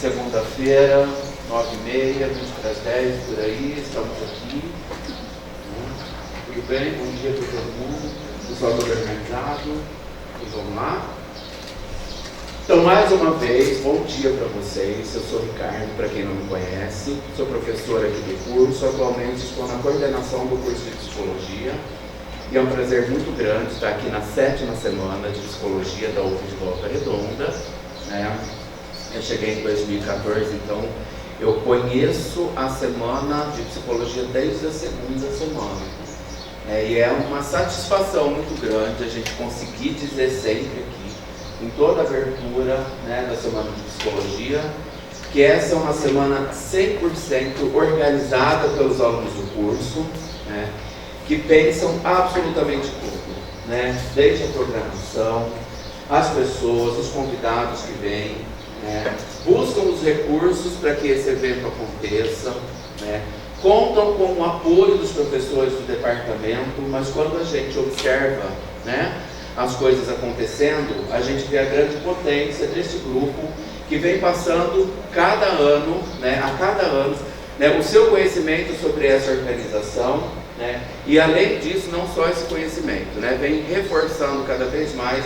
Segunda-feira, 9h30, 20 para as 10, por aí, estamos aqui. Tudo bem? Bom dia para todo mundo. Pessoal todo organizado. E vamos lá? Então, mais uma vez, bom dia para vocês. Eu sou o Ricardo, para quem não me conhece. Sou professor aqui do curso. Atualmente estou na coordenação do curso de Psicologia. E é um prazer muito grande estar aqui na 7ª semana de Psicologia da UF de Volta Redonda. Eu cheguei em 2014, então eu conheço a semana de Psicologia desde a 2ª semana. E é uma satisfação muito grande a gente conseguir dizer sempre aqui, em toda a abertura da Semana de Psicologia, que essa é uma semana 100% organizada pelos alunos do curso, que pensam absolutamente tudo, desde a programação, as pessoas, os convidados que vêm, buscam os recursos para que esse evento aconteça, contam com o apoio dos professores do departamento, mas quando a gente observa as coisas acontecendo, a gente vê a grande potência desse grupo que vem passando cada ano, a cada ano, o seu conhecimento sobre essa organização, e além disso, não só esse conhecimento, vem reforçando cada vez mais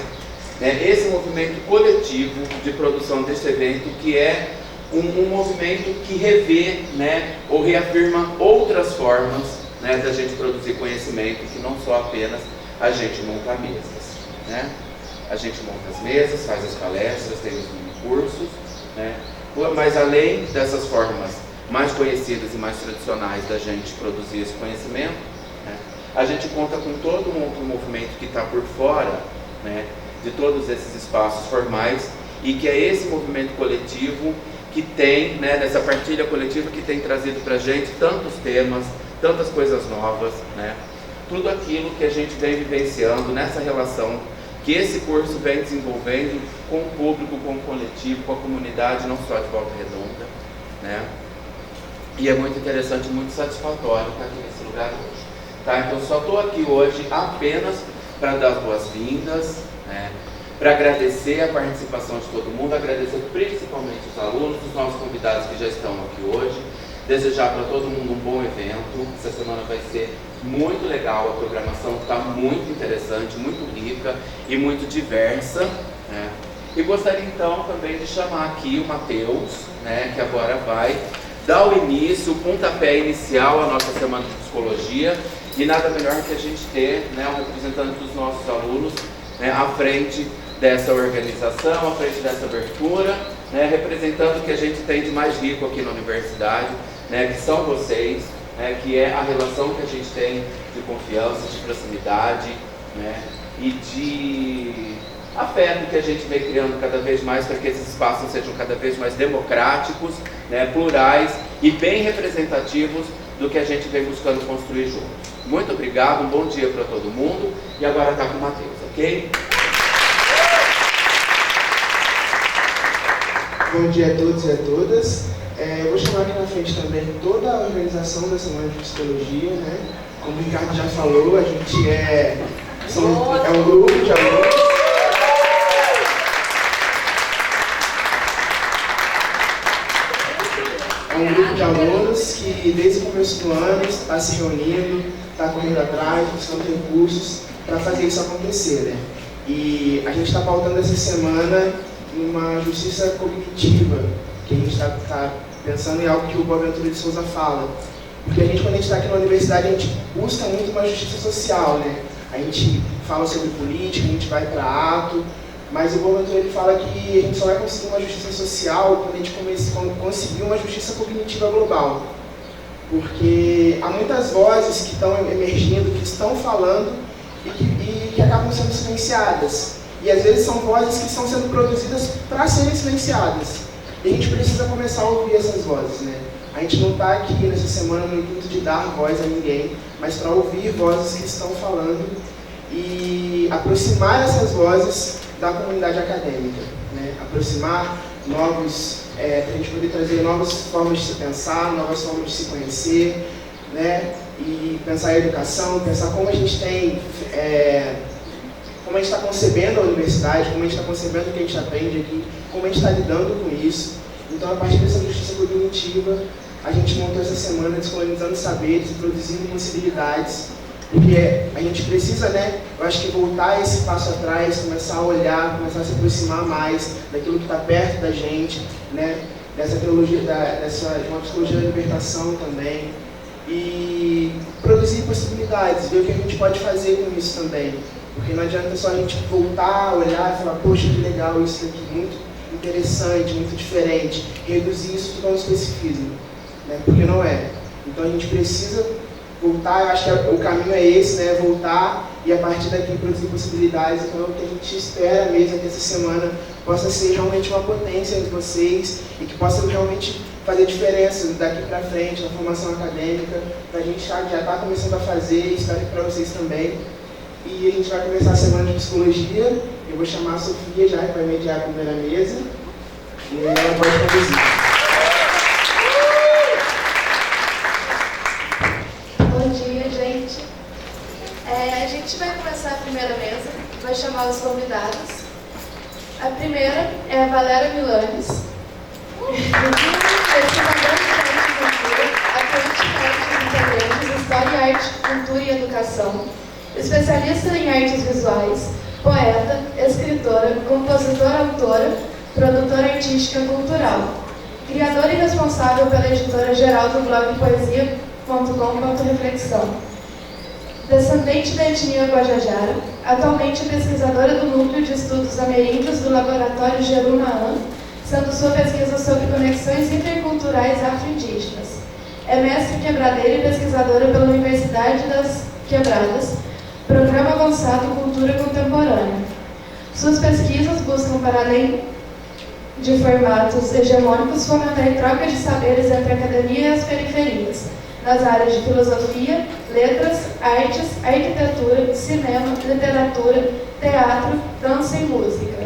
esse movimento coletivo de produção desse evento, que é um movimento que revê ou reafirma outras formas da gente produzir conhecimento, que não só apenas a gente monta mesas. A gente monta as mesas, faz as palestras, tem os mini-cursos, mas além dessas formas mais conhecidas e mais tradicionais da gente produzir esse conhecimento, a gente conta com todo um outro movimento que está por fora de todos esses espaços formais, e que é esse movimento coletivo que tem, dessa partilha coletiva, que tem trazido para a gente tantos temas, tantas coisas novas, tudo aquilo que a gente vem vivenciando nessa relação que esse curso vem desenvolvendo com o público, com o coletivo, com a comunidade, não só de Volta Redonda, e é muito interessante, muito satisfatório estar aqui nesse lugar hoje. Então só estou aqui hoje apenas para dar as boas-vindas, para agradecer a participação de todo mundo, agradecer principalmente os alunos, os nossos convidados que já estão aqui hoje, desejar para todo mundo um bom evento. Essa semana vai ser muito legal, a programação está muito interessante, muito rica e muito diversa, E gostaria então também de chamar aqui o Matheus, que agora vai dar o início, o pontapé inicial à nossa semana de Psicologia, e nada melhor que a gente ter um representante dos nossos alunos à frente dessa organização, à frente dessa abertura, representando o que a gente tem de mais rico aqui na universidade, que são vocês, que é a relação que a gente tem de confiança, de proximidade, e de afeto que a gente vem criando cada vez mais para que esses espaços sejam cada vez mais democráticos, plurais e bem representativos do que a gente vem buscando construir juntos. Muito obrigado, um bom dia para todo mundo, e agora está com o Matheus, ok? Bom dia a todos e a todas. Eu vou chamar aqui na frente também toda a organização da Semana de Psicologia, Como o Ricardo já falou, a gente é um grupo de alunos. É um grupo de alunos que desde o começo do ano está se reunindo, está correndo atrás, buscando recursos para fazer isso acontecer, E a gente está pautando essa semana uma justiça cognitiva, que a gente está pensando em algo que o Boaventura de Souza fala. Porque quando a gente está aqui na universidade, a gente busca muito uma justiça social, A gente fala sobre política, a gente vai para ato, mas o Boaventura ele fala que a gente só vai conseguir uma justiça social quando a gente conseguir uma justiça cognitiva global. Porque há muitas vozes que estão emergindo, que estão falando e que acabam sendo silenciadas. E às vezes são vozes que estão sendo produzidas para serem silenciadas. E a gente precisa começar a ouvir essas vozes, A gente não está aqui nessa semana no intuito de dar voz a ninguém, mas para ouvir vozes que estão falando e aproximar essas vozes da comunidade acadêmica, Aproximar novos, para a gente poder trazer novas formas de se pensar, novas formas de se conhecer, E pensar a educação, pensar como a gente tem como a gente está concebendo a universidade, como a gente está concebendo o que a gente aprende aqui, como a gente está lidando com isso. Então, a partir dessa justiça cognitiva, a gente montou essa semana Descolonizando Saberes e Produzindo Possibilidades, porque a gente precisa, né, eu acho que voltar esse passo atrás, começar a olhar, começar a se aproximar mais daquilo que está perto da gente, né, dessa teologia, de uma psicologia da libertação também, e produzir possibilidades, ver o que a gente pode fazer com isso também. Porque não adianta só a gente voltar, olhar e falar, poxa, que legal isso aqui, muito interessante, muito diferente, reduzir isso tudo ao especificismo, né, porque não é. Então a gente precisa voltar, eu acho que o caminho é esse, né, voltar e a partir daqui produzir possibilidades. Então é o que a gente espera mesmo é que essa semana possa ser realmente uma potência entre vocês e que possa realmente fazer diferença daqui para frente na formação acadêmica, para a gente já está começando a fazer, espero que para vocês também. E a gente vai começar a semana de psicologia. Eu vou chamar a Sofia já para mediar a primeira mesa e ela pode conduzir. Bom dia, gente. A gente vai começar a primeira mesa, vai chamar os convidados. A primeira é a Valéria Milanes, pesquisadora de arte e cultura, atuante em artes integrantes, história, arte, cultura e educação, especialista em artes visuais, poeta, escritora, compositora, autora, produtora artística cultural, criadora e responsável pela editora-geral do blog poesia.com.reflexão. Descendente da etnia Guajajara, atualmente pesquisadora do Núcleo de Estudos Ameríndios do Laboratório Jerunaã, sendo sua pesquisa sobre conexões interculturais afro-indígenas. É mestre quebradeira e pesquisadora pela Universidade das Quebradas, Programa Avançado Cultura Contemporânea. Suas pesquisas buscam, para além de formatos hegemônicos, fomentar troca de saberes entre a academia e as periferias, nas áreas de filosofia, letras, artes, arquitetura, cinema, literatura, teatro, dança e música.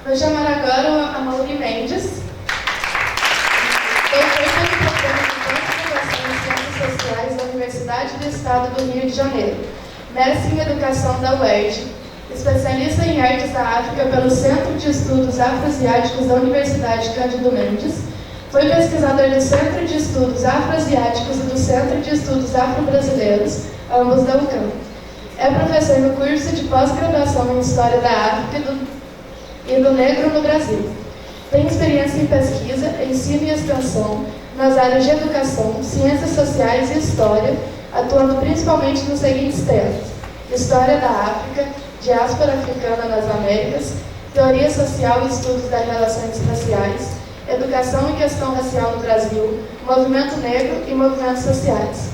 Vou chamar agora a Mauri Mendes, doutor pelo Programa de Pós-Graduação em Ciências Sociais da Universidade do Estado do Rio de Janeiro, mestre em Educação da UERJ, especialista em artes da África pelo Centro de Estudos Afroasiáticos da Universidade Cândido Mendes, foi pesquisador do Centro de Estudos Afroasiáticos e do Centro de Estudos Afro-Brasileiros, ambos da UCAM. É professor no curso de pós-graduação em História da África e do Negro no Brasil. Tem experiência em pesquisa, ensino e extensão nas áreas de educação, ciências sociais e história, atuando principalmente nos seguintes temas: História da África, diáspora africana nas Américas, teoria social e estudos das relações raciais, educação e questão racial no Brasil, movimento negro e movimentos sociais.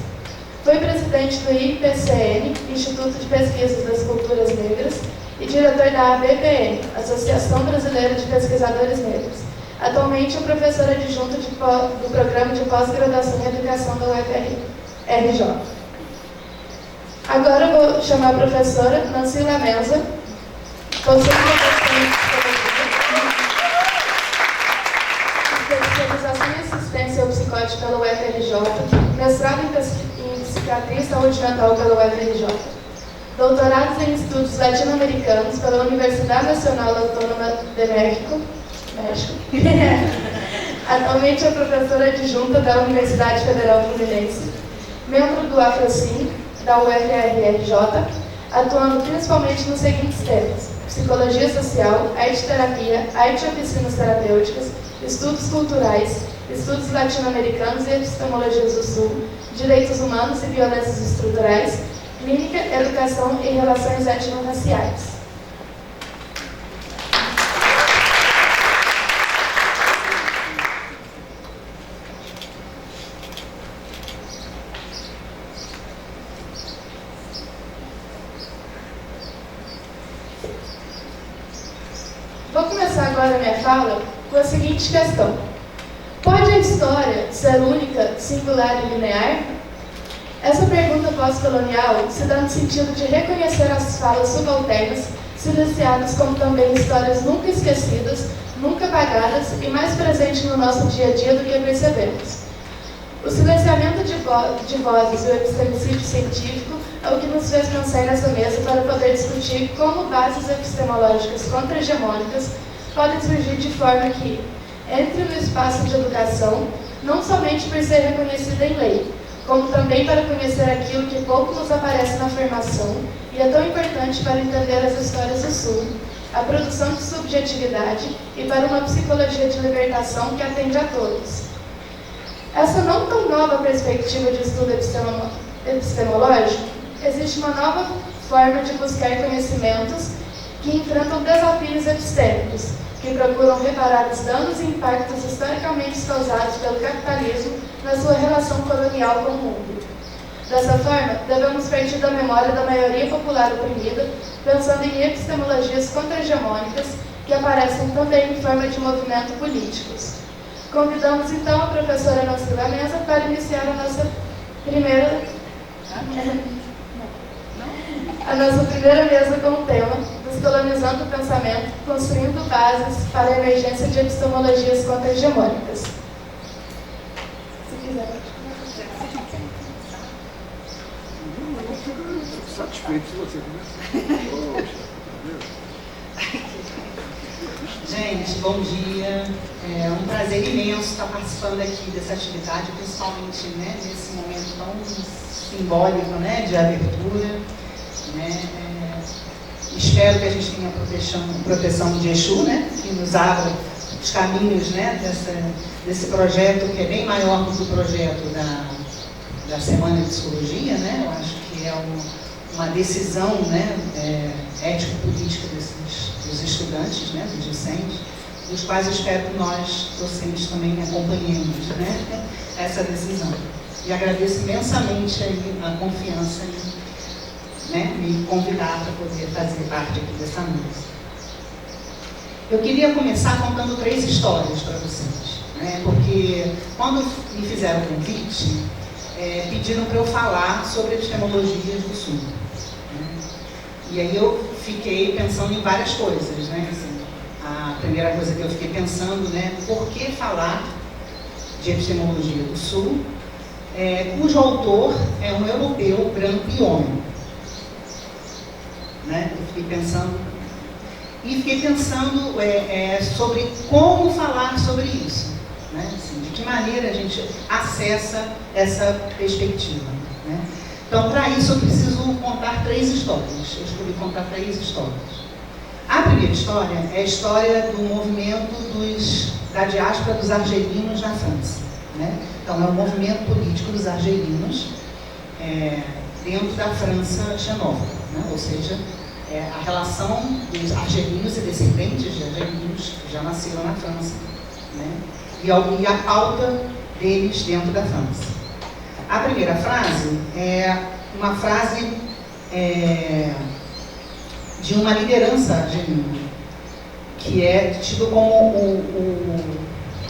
Foi presidente do IPCN, Instituto de Pesquisas das Culturas Negras, e diretor da ABPN, Associação Brasileira de Pesquisadores Negros. Atualmente é professora adjunta do Programa de Pós-Graduação em Educação da UFRJ. Agora eu vou chamar a professora Nancy Lamenza, especialização em assistência psicótica pela UFRJ, mestrado em psiquiatria e saúde mental pela UFRJ, doutorados em estudos latino-americanos pela Universidade Nacional Autônoma de México. Atualmente é professora adjunta da Universidade Federal Fluminense, membro do AFROCIM, da UFRJ, atuando principalmente nos seguintes temas: psicologia social, arte-terapia, arte e oficinas terapêuticas, estudos culturais, estudos latino-americanos e epistemologias do Sul, direitos humanos e violências estruturais, clínica, educação e relações étnico-raciais. Vou começar agora a minha fala com a seguinte questão: pode a história ser única, singular e linear? Essa pergunta pós-colonial se dá no sentido de reconhecer as falas subalternas, silenciadas como também histórias nunca esquecidas, nunca apagadas e mais presentes no nosso dia a dia do que percebemos. O silenciamento de vozes e o epistemicídio científico é o que nos fez pensar nessa mesa para poder discutir como bases epistemológicas contra-hegemônicas podem surgir de forma que entre no espaço de educação, não somente por ser reconhecida em lei, como também para conhecer aquilo que pouco nos aparece na formação e é tão importante para entender as histórias do Sul, a produção de subjetividade e para uma psicologia de libertação que atende a todos. Essa não tão nova perspectiva de estudo epistemológico, existe uma nova forma de buscar conhecimentos que enfrentam desafios epistêmicos, que procuram reparar os danos e impactos historicamente causados pelo capitalismo na sua relação colonial com o mundo. Dessa forma, devemos partir da memória da maioria popular oprimida, pensando em epistemologias contra-hegemônicas que aparecem também em forma de movimentos políticos. Convidamos então a professora Nancy Lamesa para iniciar a nossa primeira mesa com o tema Descolonizando o Pensamento, construindo bases para a emergência de epistemologias contra-hegemônicas. Se quiser, satisfeito se você começar. Gente, bom dia. É um prazer imenso estar participando aqui dessa atividade, principalmente, né, nesse momento tão simbólico, né, de abertura. Né, espero que a gente tenha a proteção de Exu, né, que nos abra os caminhos, né, desse projeto que é bem maior do que o projeto da Semana de Psicologia, né. Eu acho que é uma decisão, né, ético-política dos estudantes, né, dos discentes, dos quais eu espero que nós, docentes, também acompanhemos, né, essa decisão. E agradeço imensamente aí a confiança em, né, me convidar para poder fazer parte aqui dessa mesa. Eu queria começar contando 3 histórias para vocês, né, porque quando me fizeram o convite, pediram para eu falar sobre epistemologias do Sul. E aí eu fiquei pensando em várias coisas, né? Assim, a primeira coisa que eu fiquei pensando, né? Por que falar de epistemologia do Sul, cujo autor é um europeu branco e homem, né? Eu fiquei pensando sobre como falar sobre isso, né? Assim, de que maneira a gente acessa essa perspectiva, né? Então, para isso, eu preciso contar 3 histórias. Eu escolhi contar 3 histórias. A primeira história é a história do movimento da diáspora dos argelinos na França, né? Então, é um movimento político dos argelinos dentro da França xenófoba, né? Ou seja, a relação dos argelinos e descendentes de argelinos que já nasceram na França, né? E a pauta deles dentro da França. A primeira frase é uma frase de uma liderança argelina, que é tido como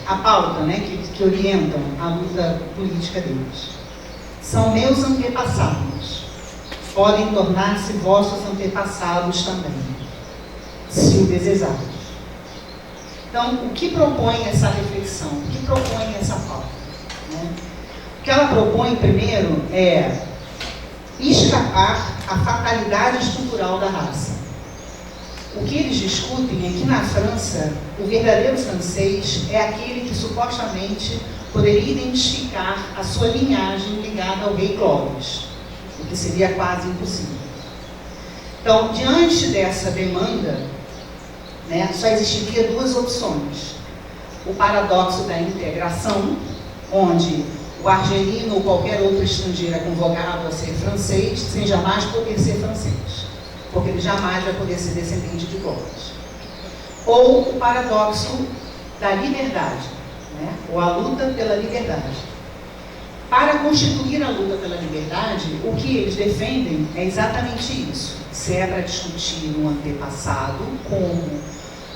a pauta, né, que orientam a luta política deles. São meus antepassados, podem tornar-se vossos antepassados também, se o desejarem. Então, o que propõe essa reflexão? O que propõe essa pauta? Né? O que ela propõe, primeiro, é escapar à fatalidade estrutural da raça. O que eles discutem é que, na França, o verdadeiro francês é aquele que, supostamente, poderia identificar a sua linhagem ligada ao rei Clovis, o que seria quase impossível. Então, diante dessa demanda, né, só existiria 2 opções. O paradoxo da integração, onde o argelino ou qualquer outro estrangeiro é convocado a ser francês, sem jamais poder ser francês, porque ele jamais vai poder ser descendente de Clovis. Ou o paradoxo da liberdade, né, ou a luta pela liberdade. Para constituir a luta pela liberdade, o que eles defendem é exatamente isso. Se é para discutir um antepassado como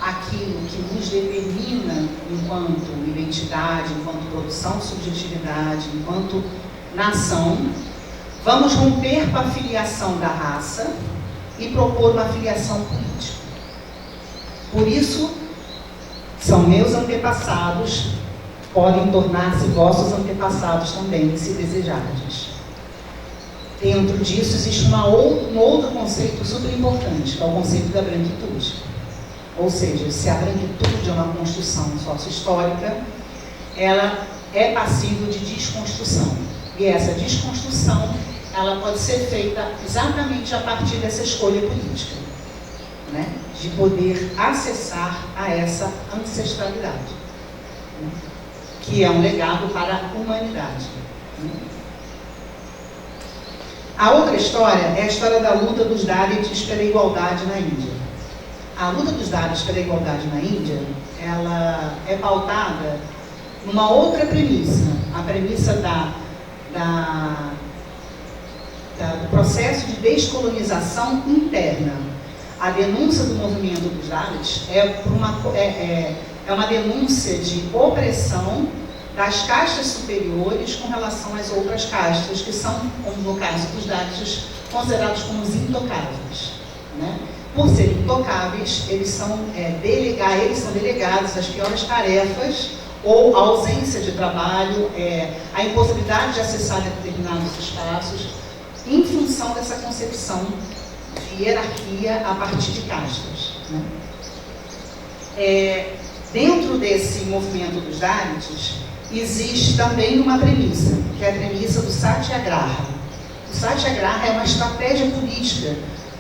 aquilo que nos determina enquanto identidade, enquanto produção de subjetividade, enquanto nação, vamos romper com a filiação da raça e propor uma filiação política. Por isso, são meus antepassados, podem tornar-se vossos antepassados também, se desejardes. dentro disso existe um outro conceito super importante, que é o conceito da branquitude. Ou seja, se a branquitude é uma construção sócio-histórica, ela é passível de desconstrução. E essa desconstrução, ela pode ser feita exatamente a partir dessa escolha política, né? De poder acessar a essa ancestralidade, né? Que é um legado para a humanidade, né? A outra história é a história da luta dos Dalits pela igualdade na Índia. A luta dos Dalits pela igualdade na Índia, ela é pautada numa outra premissa, a premissa do processo de descolonização interna. A denúncia do movimento dos Dalits é uma denúncia de opressão das castas superiores com relação às outras castas, que são, como no caso dos Dalits, considerados como os intocáveis, né? Por serem intocáveis, eles são delegados às piores tarefas, ou a ausência de trabalho, a impossibilidade de acessar determinados espaços, em função dessa concepção de hierarquia a partir de castas, né? Dentro desse movimento dos Dalits, existe também uma premissa, que é a premissa do Satyagraha. O Satyagraha é uma estratégia política,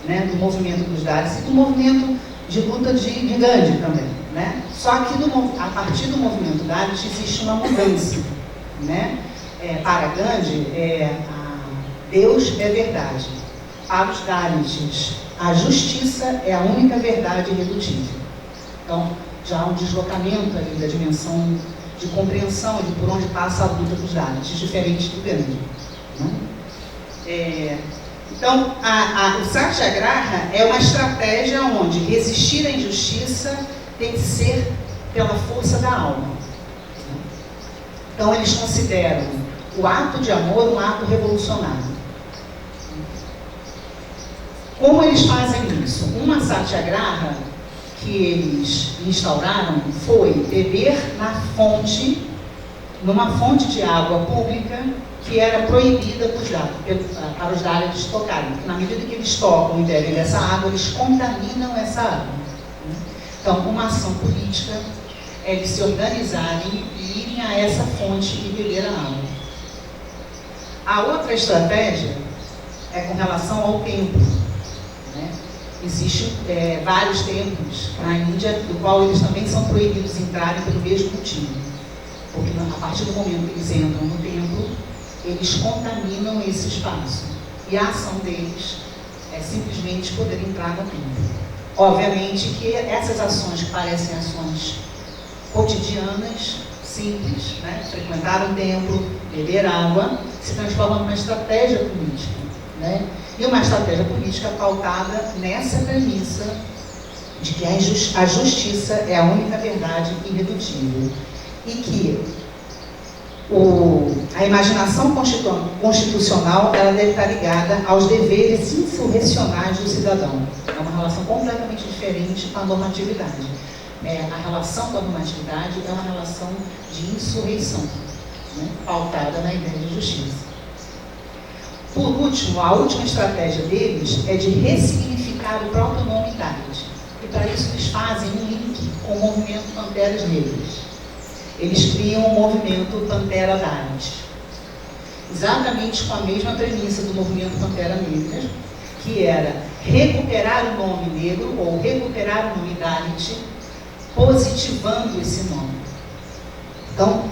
né, do movimento dos Dalits e do movimento de luta de Gandhi também, né? Só que a partir do movimento Dalit existe uma mudança, né? Para Gandhi, Deus é verdade. Para os Dalits, a justiça é a única verdade irredutível. Então, já há um deslocamento ali da dimensão de compreensão de por onde passa a luta dos Dalits, diferente do Gandhi, né? Então, o Satyagraha é uma estratégia onde resistir à injustiça tem que ser pela força da alma. Então, eles consideram o ato de amor um ato revolucionário. Como eles fazem isso? Uma Satyagraha que eles instauraram foi beber numa fonte de água pública que era proibida para os Dalits tocarem, porque na medida que eles tocam e bebem dessa água, eles contaminam essa água. Então, uma ação política é eles se organizarem e irem a essa fonte e beber a água. A outra estratégia é com relação ao templo, né? Existem vários templos na Índia, do qual eles também são proibidos de entrarem pelo mesmo motivo, porque a partir do momento que eles entram no templo, eles contaminam esse espaço. E a ação deles é simplesmente poder entrar no templo. Obviamente que essas ações que parecem ações cotidianas, simples, né? Frequentar um templo, beber água, se transformam numa estratégia política, né? E uma estratégia política pautada nessa premissa de que a justiça é a única verdade irredutível e que a imaginação constitucional ela deve estar ligada aos deveres insurrecionais do cidadão. É uma relação completamente diferente com a normatividade. A relação com a normatividade é uma relação de insurreição, né? Pautada na ideia de justiça. Por último, a última estratégia deles é de ressignificar o próprio nome Dalit. E para isso eles fazem um link com o movimento Panteras Negras. Eles criam o movimento Pantera Dalit, exatamente com a mesma premissa do movimento Pantera Negra, que era recuperar o nome negro ou recuperar o nome Dalit, positivando esse nome. Então,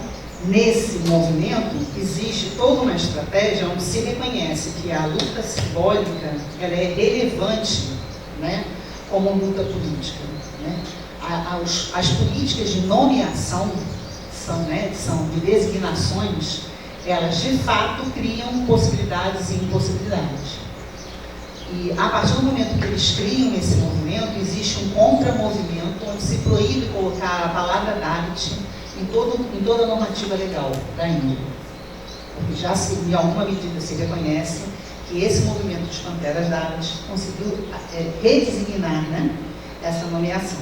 nesse movimento existe toda uma estratégia onde se reconhece que a luta simbólica ela é relevante, né, como luta política, né? As políticas de nomeação são de designações, elas de fato criam possibilidades e impossibilidades. E a partir do momento que eles criam esse movimento, existe um contramovimento onde se proíbe colocar a palavra Dalit em toda a normativa legal da Índia. Porque já em alguma medida se reconhece que esse movimento dos Panteras Dalit conseguiu redesignar, né, essa nomeação.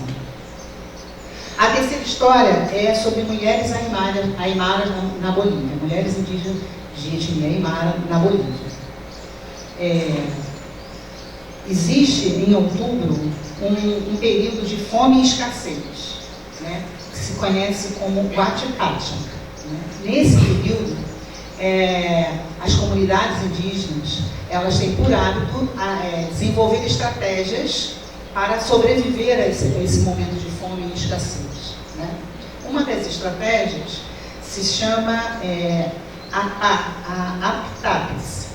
A terceira história é sobre mulheres aimaras na Bolívia, mulheres indígenas de etnia aimara na Bolívia. existe em outubro um período de fome e escassez, né, que se conhece como Huachipacha. Né? Nesse período, as comunidades indígenas elas têm por hábito desenvolver estratégias para sobreviver a esse momento de fome e escassez. Né? Uma das estratégias se chama a Aptapis,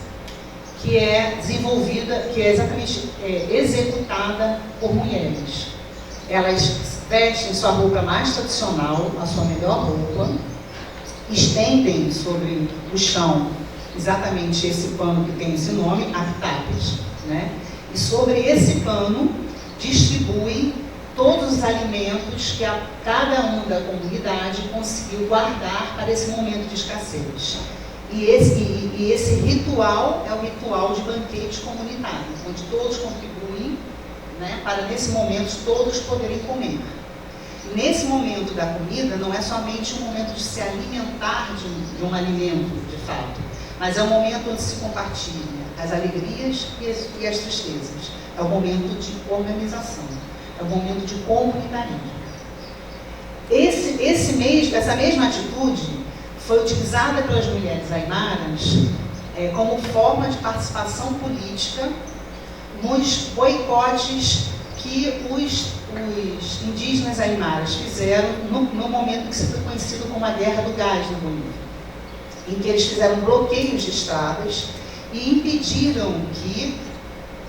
que é desenvolvida, que é exatamente executada por mulheres. Elas vestem sua roupa mais tradicional, a sua melhor roupa, estendem sobre o chão exatamente esse pano que tem esse nome, Aptapis, né? E sobre esse pano distribui todos os alimentos que cada um da comunidade conseguiu guardar para esse momento de escassez. E esse ritual é o ritual de banquete comunitário, onde todos contribuem, né, para nesse momento todos poderem comer. E nesse momento da comida não é somente um momento de se alimentar de um alimento, de fato, mas é um momento onde se compartilha as alegrias e as tristezas. É um momento de organização, é um momento de comunitarismo. Essa mesma atitude foi utilizada pelas mulheres aimaras como forma de participação política nos boicotes que os indígenas aimaras fizeram no momento que se foi conhecido como a Guerra do Gás na Bolívia, em que eles fizeram bloqueios de estradas e impediram que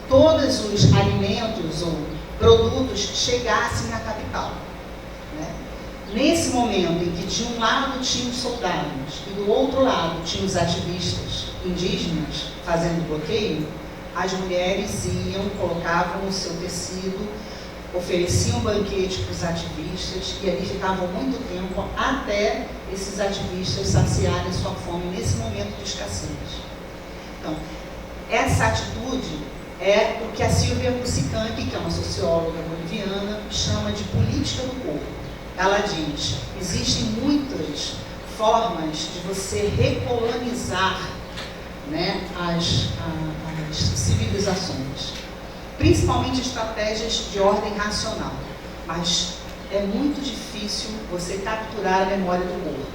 todos os alimentos ou produtos chegassem na capital. Né? Nesse momento em que de um lado tinha os soldados e do outro lado tinha os ativistas indígenas fazendo bloqueio, as mulheres iam, colocavam o seu tecido, ofereciam banquete para os ativistas e ali ficavam muito tempo até esses ativistas saciarem sua fome nesse momento de escassez. Então, essa atitude é o que a Silvia Musicampi, que é uma socióloga boliviana, chama de política do corpo. Ela diz, existem muitas formas de você recolonizar, né, as civilizações, principalmente estratégias de ordem racional, mas é muito difícil você capturar a memória do corpo.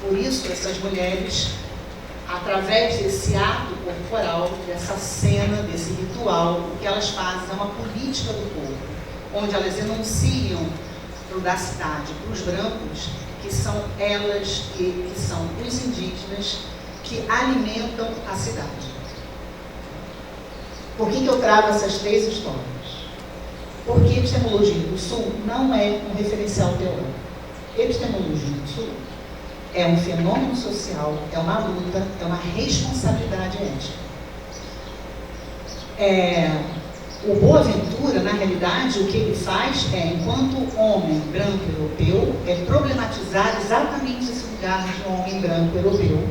Por isso, essas mulheres, através desse ato corporal, dessa cena, desse ritual, o que elas fazem é uma política do corpo, onde elas enunciam da cidade para os brancos, que são elas que são os indígenas que alimentam a cidade. Por que eu trago essas três histórias? Porque a epistemologia do Sul não é um referencial teórico. A epistemologia do Sul é um fenômeno social, é uma luta, é uma responsabilidade ética. O Boaventura, na realidade, o que ele faz enquanto homem branco europeu, é problematizar exatamente esse lugar de homem branco europeu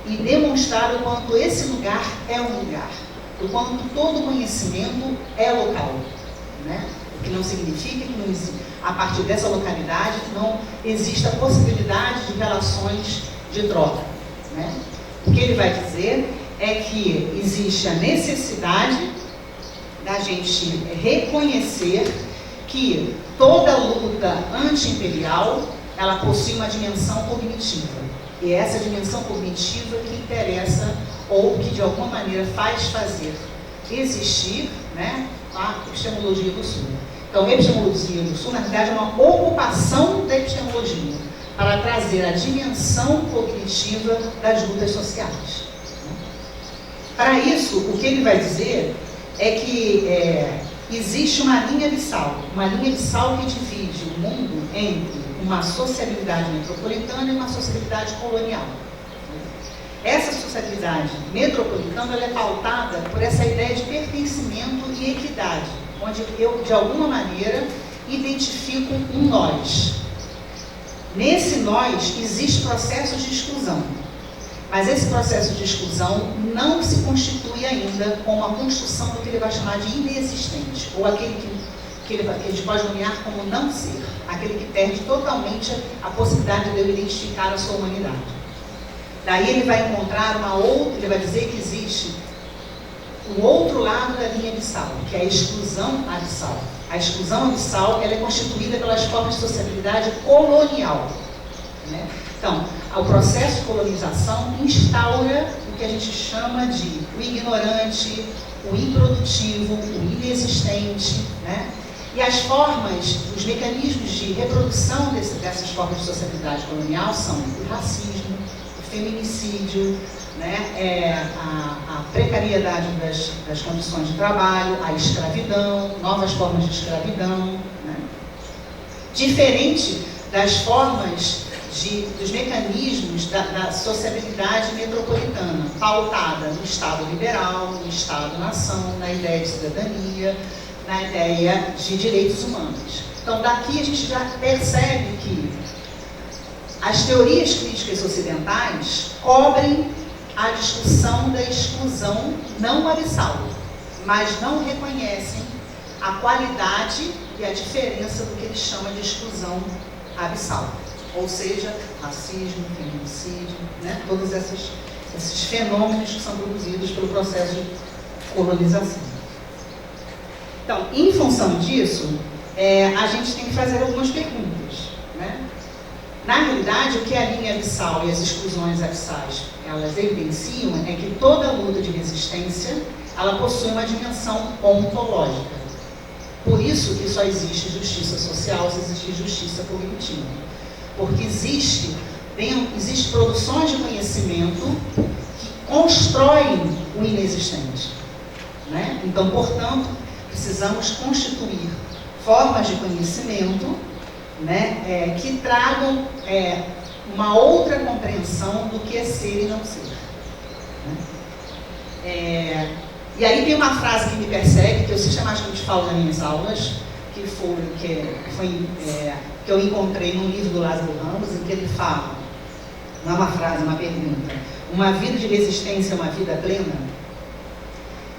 e demonstrar o quanto esse lugar é um lugar, o quanto todo conhecimento é local, né? O que não significa que não existe, a partir dessa localidade não existe a possibilidade de relações de troca, né? O que ele vai dizer é que existe a necessidade da gente reconhecer que toda luta anti-imperial, ela possui uma dimensão cognitiva. E é essa dimensão cognitiva que interessa ou que de alguma maneira faz fazer existir, né, a epistemologia do Sul. Então, a epistemologia do Sul, na verdade, é uma ocupação da epistemologia para trazer a dimensão cognitiva das lutas sociais. Para isso, o que ele vai dizer é que existe uma linha abissal que divide o mundo entre uma sociabilidade metropolitana e uma sociabilidade colonial. Essa sociabilidade metropolitana ela é pautada por essa ideia de pertencimento e equidade, onde eu, de alguma maneira, identifico um nós. Nesse nós, existe processo de exclusão. Mas esse processo de exclusão não se constitui ainda como a construção do que ele vai chamar de inexistente, ou aquele que a gente pode nomear como não ser, aquele que perde totalmente a possibilidade de eu identificar a sua humanidade. Daí ele vai encontrar ele vai dizer que existe o outro lado da linha abissal, que é a exclusão abissal. A exclusão abissal ela é constituída pelas formas de sociabilidade colonial. Né? Então, o processo de colonização instaura o que a gente chama de o ignorante, o improdutivo, o inexistente, né? E as formas, os mecanismos de reprodução dessas formas de sociabilidade colonial são o racismo, o feminicídio, né? A precariedade das condições de trabalho, a escravidão, novas formas de escravidão, né? Diferente das formas dos mecanismos da sociabilidade metropolitana, pautada no Estado liberal, no Estado-nação, na ideia de cidadania, na ideia de direitos humanos. Então, daqui a gente já percebe que as teorias críticas ocidentais cobrem a discussão da exclusão não abissal, mas não reconhecem a qualidade e a diferença do que eles chamam de exclusão abissal. Ou seja, racismo, feminicídio, né? Todos esses fenômenos que são produzidos pelo processo de colonização. Então, em função disso, a gente tem que fazer algumas perguntas. Né? Na realidade, o que a linha abissal e as exclusões abissais elas evidenciam é que toda luta de resistência ela possui uma dimensão ontológica. Por isso que só existe justiça social se existir justiça cognitiva. Porque existe produções de conhecimento que constroem o inexistente. Né? Então, portanto, precisamos constituir formas de conhecimento, né, que tragam uma outra compreensão do que é ser e não ser. Né? E aí tem uma frase que me persegue, que eu sistematicamente falo nas minhas aulas, que eu encontrei num livro do Lázaro Ramos, em que ele fala, não é uma frase, é uma pergunta, uma vida de resistência é uma vida plena?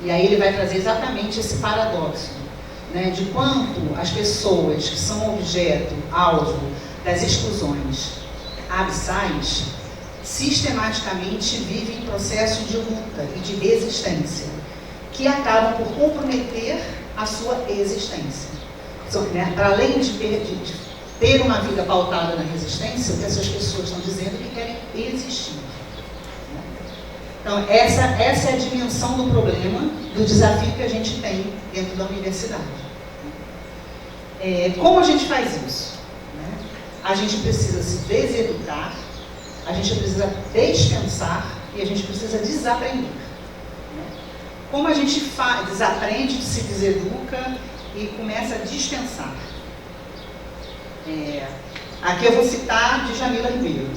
E aí ele vai trazer exatamente esse paradoxo, né, de quanto as pessoas que são objeto, alvo das exclusões abissais, sistematicamente vivem processos de luta e de resistência, que acabam por comprometer a sua existência. Né, para além de ter uma vida pautada na resistência, o que essas pessoas estão dizendo é que querem existir. Então, essa é a dimensão do problema, do desafio que a gente tem dentro da universidade. Como a gente faz isso? Né? A gente precisa se deseducar, a gente precisa despensar e a gente precisa desaprender. Né? Como a gente desaprende, se deseduca e começa a dispensar? Aqui eu vou citar de Jamila Ribeiro.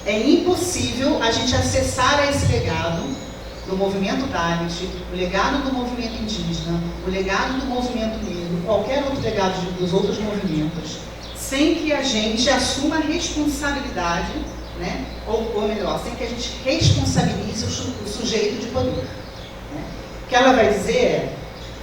É impossível a gente acessar a esse legado do movimento Dalit, o legado do movimento indígena, o legado do movimento negro, qualquer outro legado dos outros movimentos, sem que a gente assuma a responsabilidade, né? ou melhor, sem que a gente responsabilize o sujeito de poder. Né? O que ela vai dizer é,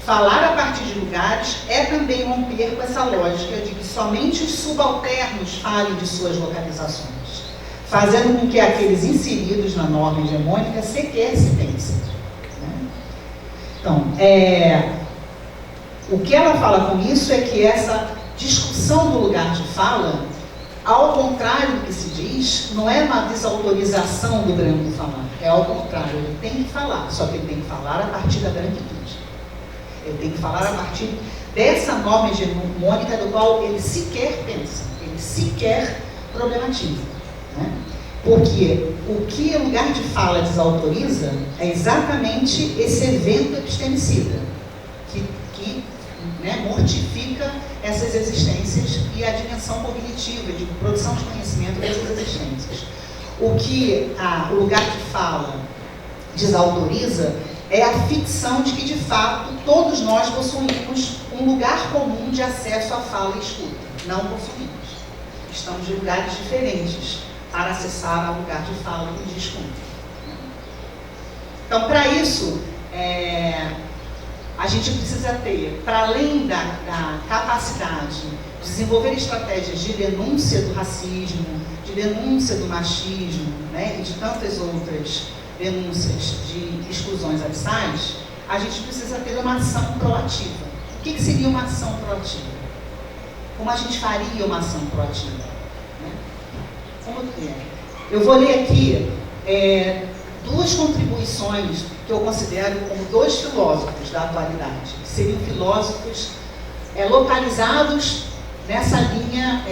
falar a partir de lugares é também romper com essa lógica de que somente os subalternos falem de suas localizações, fazendo com que aqueles inseridos na norma hegemônica sequer se pensem. Né? Então, o que ela fala com isso é que essa discussão do lugar de fala, ao contrário do que se diz, não é uma desautorização do branco falar, é ao contrário, ele tem que falar, só que ele tem que falar a partir da branquitude. Ele tem que falar a partir dessa norma hegemônica do qual ele sequer pensa, ele sequer problematiza. Né? Porque o que o lugar de fala desautoriza é exatamente esse evento epistemicida, que né, mortifica essas existências e a dimensão cognitiva de produção de conhecimento dessas existências. O que o lugar de fala desautoriza é a ficção de que, de fato, todos nós possuímos um lugar comum de acesso à fala e escuta. Não possuímos. Estamos em lugares diferentes para acessar ao lugar de fala e de escuta. Então, para isso, a gente precisa ter, para além da capacidade de desenvolver estratégias de denúncia do racismo, de denúncia do machismo, né, e de tantas outras denúncias de exclusões abissais, a gente precisa ter uma ação proativa. O que seria uma ação proativa? Como a gente faria uma ação proativa? Né? Como que é? Eu vou ler aqui duas contribuições que eu considero como dois filósofos da atualidade. Seriam filósofos localizados nessa linha